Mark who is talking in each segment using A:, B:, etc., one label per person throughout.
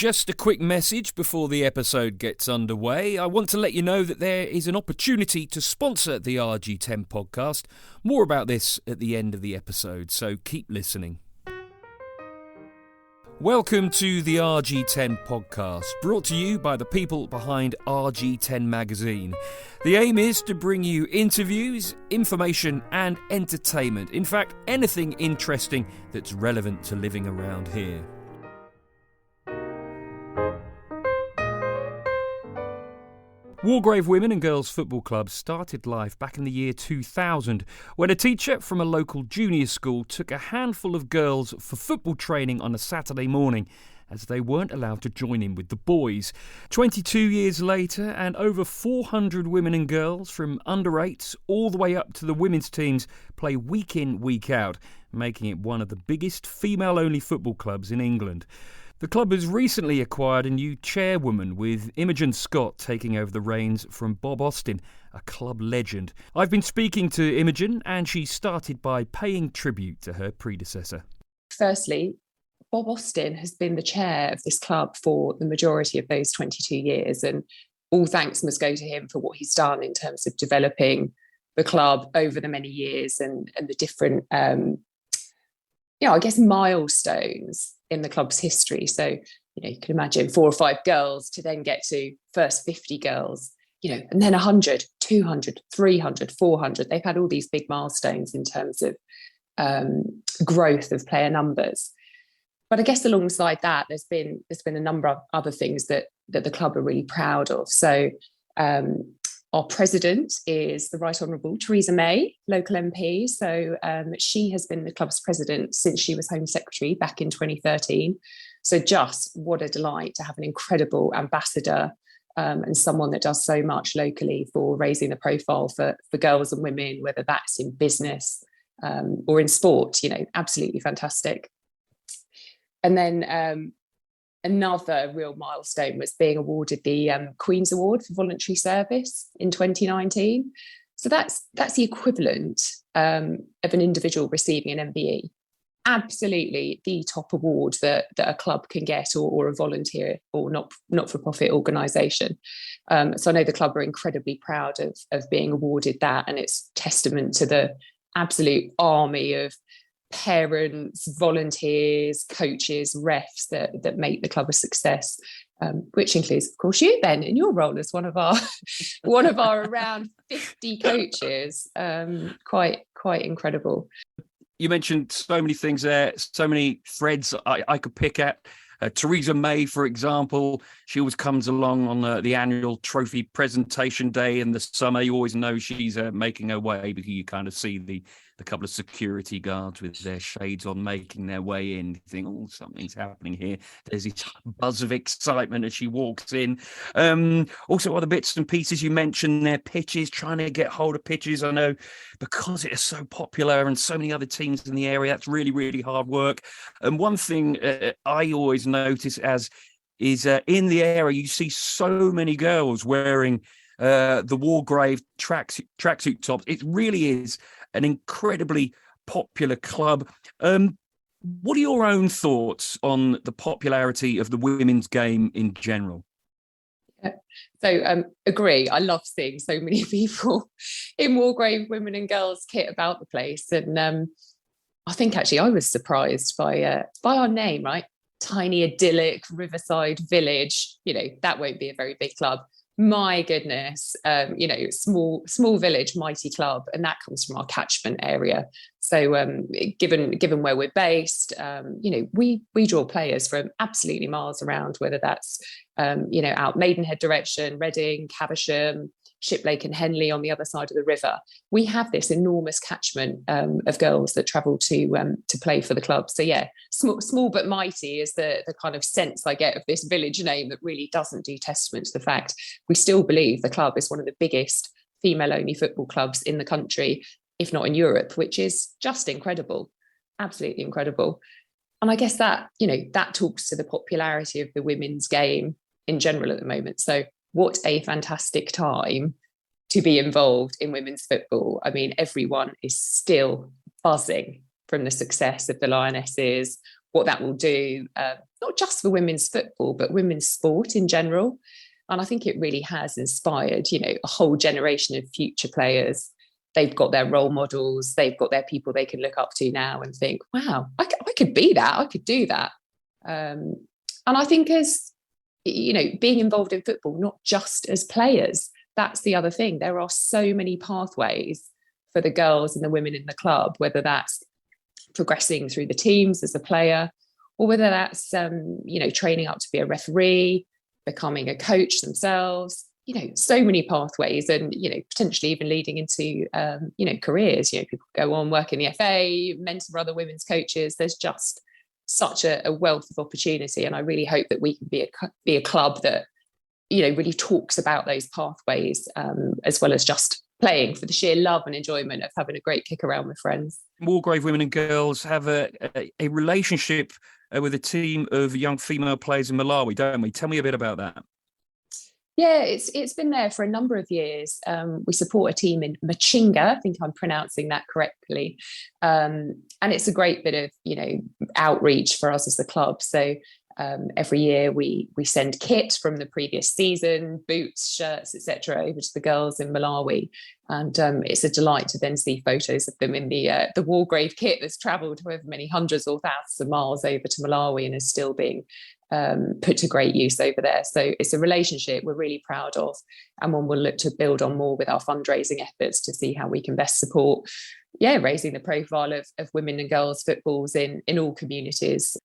A: Just a quick message before the episode gets underway. I want to let you know that there is an opportunity to sponsor the RG10 podcast. More about this at the end of the episode, so keep listening. Welcome to the RG10 Podcast, brought to you by the people behind RG10 magazine. The aim is to bring you interviews, information and entertainment. In fact, anything interesting that's relevant to living around here. Wargrave Women and Girls Football Club started life back in the year 2000 when a teacher from a local junior school took a handful of girls for football training on a Saturday morning as they weren't allowed to join in with the boys. 22 years later and over 400 women and girls from under 8s all the way up to the women's teams play week in, week out, making it one of the biggest female-only football clubs in England. The club has recently acquired a new chairwoman, with Imogen Scott taking over the reins from Bob Austin, a club legend. I've been speaking to Imogen and she started by paying tribute to her predecessor.
B: Firstly, Bob Austin has been the chair of this club for the majority of those 22 years, and all thanks must go to him for what he's done in terms of developing the club over the many years and the different, milestones in the club's history. So, you can imagine 4 or 5 girls to then get to first 50 girls, and then 100, 200, 300, 400. They've had all these big milestones in terms of growth of player numbers. But I guess alongside that, there's been a number of other things that the club are really proud of. So our president is the Right Honourable Theresa May, local MP. So she has been the club's president since she was Home Secretary back in 2013. So just what a delight to have an incredible ambassador and someone that does so much locally for raising the profile for girls and women, whether that's in business or in sport, absolutely fantastic. And then another real milestone was being awarded the Queen's Award for voluntary service in 2019. So that's the equivalent of an individual receiving an MBE. Absolutely the top award that a club can get, or a volunteer or not-for-profit organisation. So I know the club are incredibly proud of being awarded that, and it's testament to the absolute army of parents, volunteers, coaches, refs that make the club a success, which includes, of course, you, Ben, in your role as one of our around 50 coaches. Quite incredible.
A: You mentioned so many things there, so many threads I could pick at. Theresa May, for example, she always comes along on the annual trophy presentation day in the summer. You always know she's making her way, because you kind of see the couple of security guards with their shades on making their way in. You think, oh, something's happening here. There's this buzz of excitement as she walks in. Also, other bits and pieces you mentioned there, pitches, trying to get hold of pitches. I know because it is so popular and so many other teams in the area, that's really, really hard work. And one thing I always notice is in the area, you see so many girls wearing the Wargrave tracksuit tops. It really is an incredibly popular club. What are your own thoughts on the popularity of the women's game in general?
B: So agree. I love seeing so many people in Wargrave women and girls kit about the place. And I think actually I was surprised by our name, right? Tiny, idyllic riverside village. That won't be a very big club. My goodness, small village, mighty club, and that comes from our catchment area. So given where we're based, we draw players from absolutely miles around, whether that's out Maidenhead direction, Reading, Caversham, Shiplake and Henley on the other side of the river. We have this enormous catchment of girls that travel to play for the club. So yeah, small but mighty is the kind of sense I get of this village name, that really doesn't do testament to the fact we still believe the club is one of the biggest female-only football clubs in the country, if not in Europe, which is just incredible, absolutely incredible. And I guess that talks to the popularity of the women's game in general at the moment. So what a fantastic time to be involved in women's football. I mean, everyone is still buzzing from the success of the Lionesses, what that will do not just for women's football, but women's sport in general. And I think it really has inspired, a whole generation of future players. They've got their role models, they've got their people they can look up to now and think, wow, I could be that, I could do that. And I think as, being involved in football, not just as players, that's the other thing. There are so many pathways for the girls and the women in the club, whether that's progressing through the teams as a player, or whether that's, training up to be a referee, becoming a coach themselves, so many pathways and, potentially even leading into, careers. People go on, work in the FA, mentor other women's coaches. There's just such a wealth of opportunity. And I really hope that we can be a club that, really talks about those pathways, as well as just playing for the sheer love and enjoyment of having a great kick around with friends.
A: Wargrave women and girls have a relationship with a team of young female players in Malawi, don't we? Tell me a bit about that.
B: Yeah, it's been there for a number of years. We support a team in Machinga. I think I'm pronouncing that correctly. And it's a great bit of, outreach for us as the club. So every year we send kit from the previous season, boots, shirts, etc., over to the girls in Malawi. And it's a delight to then see photos of them in the Wargrave kit that's travelled however many hundreds or thousands of miles over to Malawi and is still being put to great use over there. So it's a relationship we're really proud of, and one we'll look to build on more with our fundraising efforts to see how we can best support, raising the profile of women and girls footballs in all communities.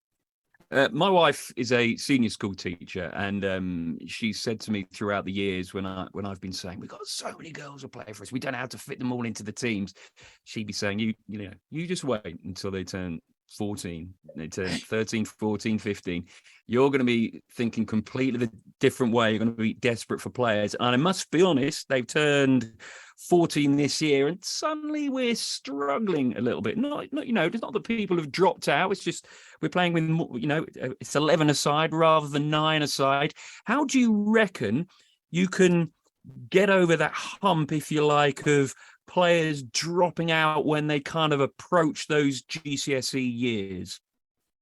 A: My wife is a senior school teacher, and she said to me throughout the years when I've been saying we've got so many girls who play for us, we don't know how to fit them all into the teams. She'd be saying, you just wait until they turn 14, they turn 13, 14, 15. You're going to be thinking completely different way. You're going to be desperate for players. And I must be honest, they've turned 14 this year, and suddenly we're struggling a little bit. Not it's not that people have dropped out. It's just we're playing with, it's 11 aside rather than 9 aside. How do you reckon you can get over that hump, if you like, of players dropping out when they kind of approach those GCSE years?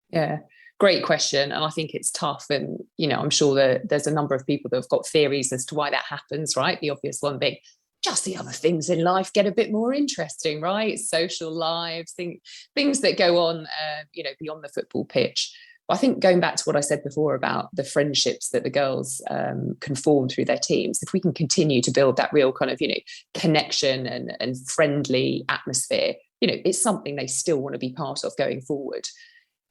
B: Yeah, great question. And I think it's tough. And, I'm sure that there's a number of people that have got theories as to why that happens, right? The obvious one being just the other things in life get a bit more interesting, right? Social lives, things that go on, beyond the football pitch. But I think going back to what I said before about the friendships that the girls can form through their teams, if we can continue to build that real kind of, connection and friendly atmosphere, it's something they still want to be part of going forward.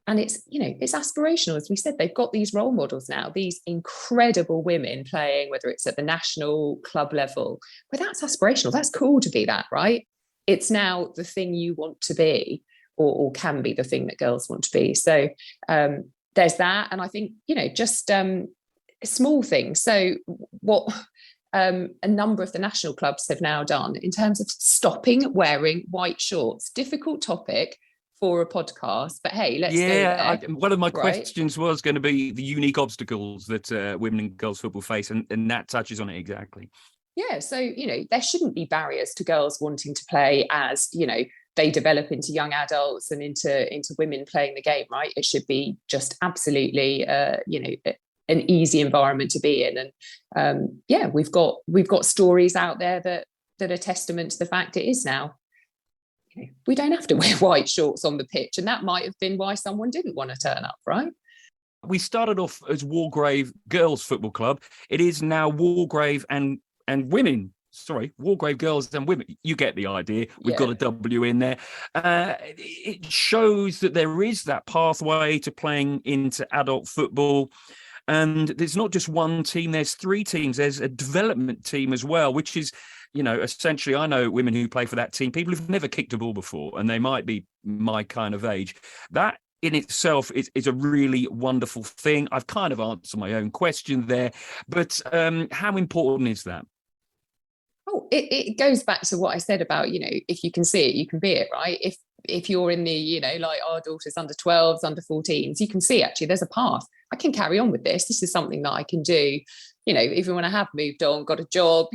B: And it's aspirational. As we said, they've got these role models now, these incredible women playing, whether it's at the national club level, but that's aspirational. That's cool to be that, right? It's now the thing you want to be, or can be the thing that girls want to be. So there's that. And I think, just small things. So what a number of the national clubs have now done in terms of stopping wearing white shorts, difficult topic for a podcast, but hey, let's go there.
A: One of my questions was going to be the unique obstacles that women and girls football face, and that touches on it exactly.
B: Yeah, so, there shouldn't be barriers to girls wanting to play as, they develop into young adults and into women playing the game, right? It should be just absolutely, an easy environment to be in. And we've got stories out there that are testament to the fact it is now. We don't have to wear white shorts on the pitch, and that might have been why someone didn't want to turn up, right?
A: We started off as Wargrave Girls Football Club. It is now Wargrave and women. Sorry, Wargrave Girls and Women. You get the idea. We've got a W in there. It shows that there is that pathway to playing into adult football. And there's not just one team, there's 3 teams. There's a development team as well, which is, essentially, I know women who play for that team, people who've never kicked a ball before, and they might be my kind of age. That in itself is a really wonderful thing. I've kind of answered my own question there, but how important is that?
B: Oh, it goes back to what I said about, if you can see it, you can be it, right? If you're in the, like our daughters under 12s, under 14s, you can see actually there's a path. I can carry on with this. This is something that I can do, even when I have moved on, got a job,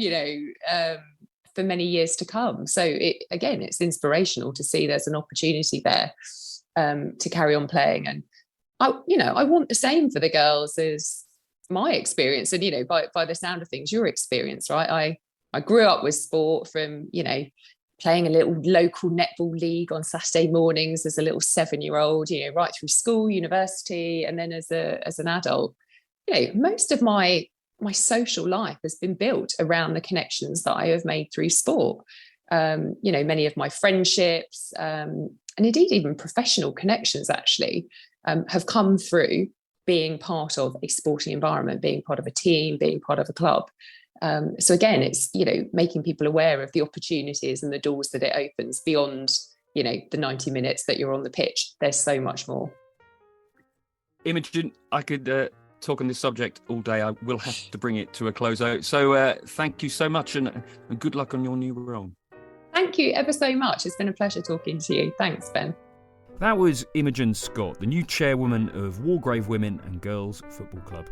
B: for many years to come. So it's inspirational to see there's an opportunity there to carry on playing. And I want the same for the girls as my experience. And, by the sound of things, your experience, right? I grew up with sport from, playing a little local netball league on Saturday mornings as a little 7-year-old, right through school, university, and then as an adult. Most of my social life has been built around the connections that I have made through sport. Many of my friendships, and indeed even professional connections actually, have come through being part of a sporting environment, being part of a team, being part of a club. So again, it's, making people aware of the opportunities and the doors that it opens beyond, the 90 minutes that you're on the pitch. There's so much more.
A: Imogen, I could talk on this subject all day. I will have to bring it to a close out. So thank you so much and good luck on your new role.
B: Thank you ever so much. It's been a pleasure talking to you. Thanks, Ben.
A: That was Imogen Scott, the new chairwoman of Wargrave Women and Girls Football Club.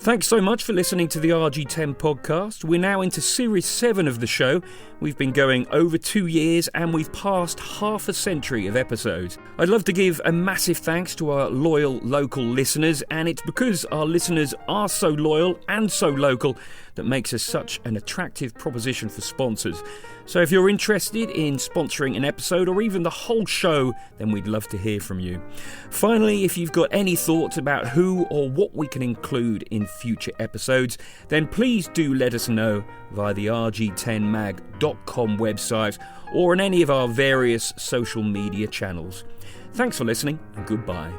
A: Thanks so much for listening to the RG10 podcast. We're now into series 7 of the show. We've been going over 2 years and we've passed half a century of episodes. I'd love to give a massive thanks to our loyal local listeners, and it's because our listeners are so loyal and so local that makes us such an attractive proposition for sponsors. So if you're interested in sponsoring an episode or even the whole show, then we'd love to hear from you. Finally, if you've got any thoughts about who or what we can include in future episodes, then please do let us know via the rg10mag.com website or on any of our various social media channels. Thanks for listening and goodbye.